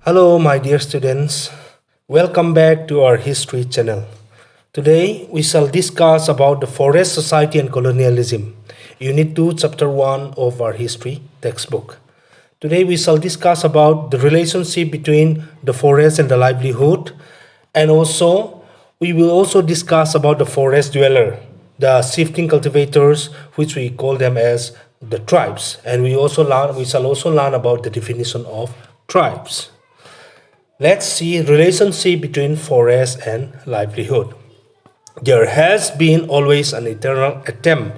Hello, my dear students. Welcome back to our history channel. Today, we shall discuss about the forest society and colonialism, Unit 2, Chapter 1 of our history textbook. Today, we shall discuss about the relationship between the forest and the livelihood, and also, we will also discuss about the forest dweller, the shifting cultivators, which we call them as the tribes, and we shall also learn about the definition of tribes. Let's see relationship between forest and livelihood. There has been always an eternal attempt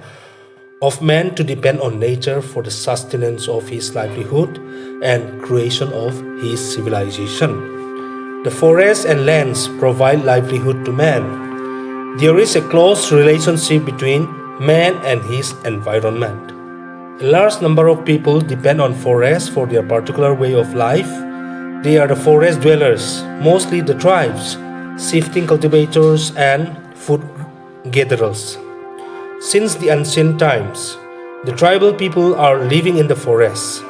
of man to depend on nature for the sustenance of his livelihood and creation of his civilization. The forests and lands provide livelihood to man. There is a close relationship between man and his environment. A large number of people depend on forests for their particular way of life. They are the forest dwellers, mostly the tribes, shifting cultivators, and food gatherers. Since the ancient times, the tribal people are living in the forests.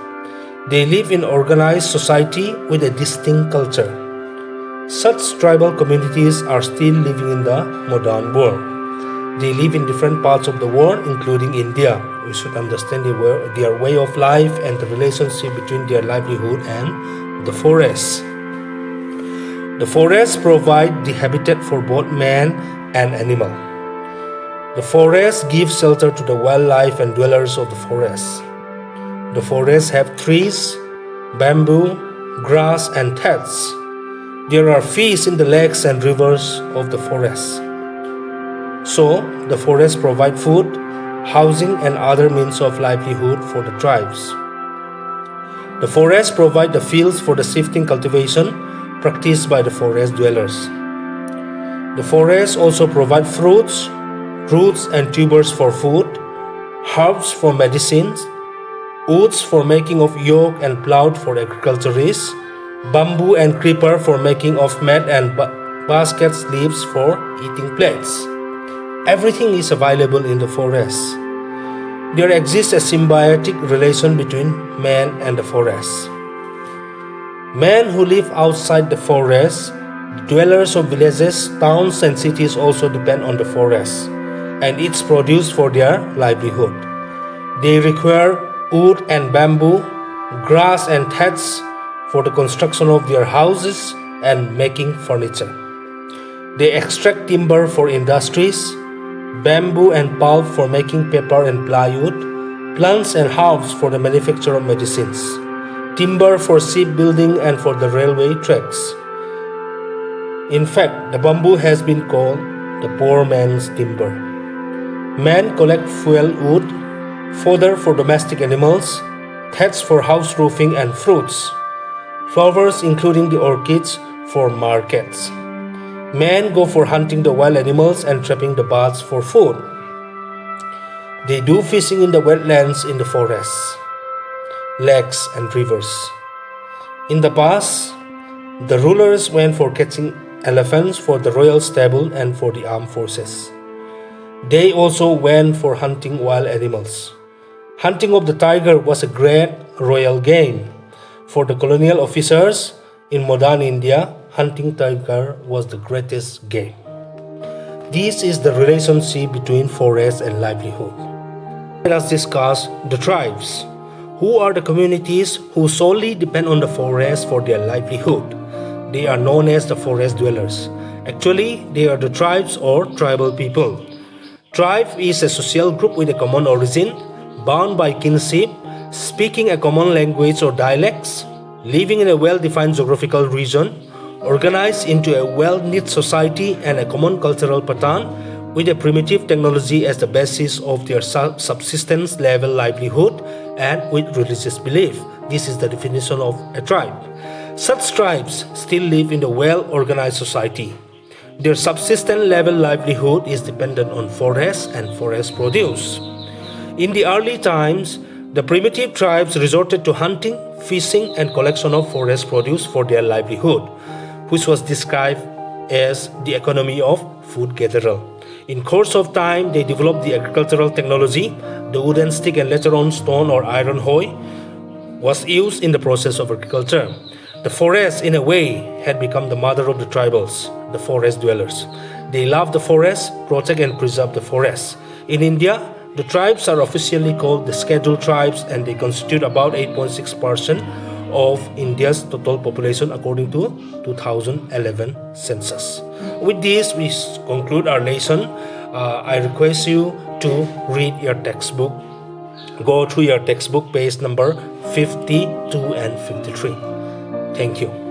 They live in organized society with a distinct culture. Such tribal communities are still living in the modern world. They live in different parts of the world, including India. We should understand their way of life and the relationship between their livelihood and the forests. The forests provide the habitat for both man and animal. The forests give shelter to the wildlife and dwellers of the forests. The forests have trees, bamboo, grass, and thatch. There are fish in the lakes and rivers of the forests. So, the forests provide food, housing, and other means of livelihood for the tribes. The forests provide the fields for the shifting cultivation practiced by the forest dwellers. The forests also provide fruits, roots and tubers for food, herbs for medicines, woods for making of yoke and plough for agriculturists, bamboo and creeper for making of mat and baskets leaves for eating plates. Everything is available in the forests. There exists a symbiotic relation between man and the forest. Men who live outside the forest, the dwellers of villages, towns, and cities also depend on the forest and its produce for their livelihood. They require wood and bamboo, grass and thatch for the construction of their houses and making furniture. They extract timber for industries, bamboo and pulp for making paper and plywood, plants and herbs for the manufacture of medicines, timber for shipbuilding and for the railway tracks. In fact, the bamboo has been called the poor man's timber. Men collect fuel wood, fodder for domestic animals, thatch for house roofing, and fruits, flowers including the orchids for markets. Men go for hunting the wild animals and trapping the birds for food. They do fishing in the wetlands in the forests, lakes and rivers. In the past, the rulers went for catching elephants for the royal stable and for the armed forces. They also went for hunting wild animals. Hunting of the tiger was a great royal game. For the colonial officers in modern India, hunting tiger was the greatest game. This is the relationship between forest and livelihood. Let us discuss the tribes. Who are the communities who solely depend on the forest for their livelihood? They are known as the forest dwellers. Actually, they are the tribes or tribal people. Tribe is a social group with a common origin, bound by kinship, speaking a common language or dialects, living in a well-defined geographical region, organized into a well-knit society and a common cultural pattern, with a primitive technology as the basis of their subsistence level livelihood and with religious belief. This is the definition of a tribe. Such tribes still live in a well-organized society. Their subsistence level livelihood is dependent on forests and forest produce. In the early times, the primitive tribes resorted to hunting, fishing, and collection of forest produce for their livelihood, which was described as the economy of food gatherer. In course of time, they developed the agricultural technology. The wooden stick and later on stone or iron hoe was used in the process of agriculture. The forest, in a way, had become the mother of the tribals, the forest dwellers. They love the forest, protect and preserve the forest. In India, the tribes are officially called the scheduled tribes, and they constitute about 8.6% of India's total population according to 2011 census. With this, we conclude our lesson. I request you to read your textbook. Go through your textbook page number 52 and 53. Thank you.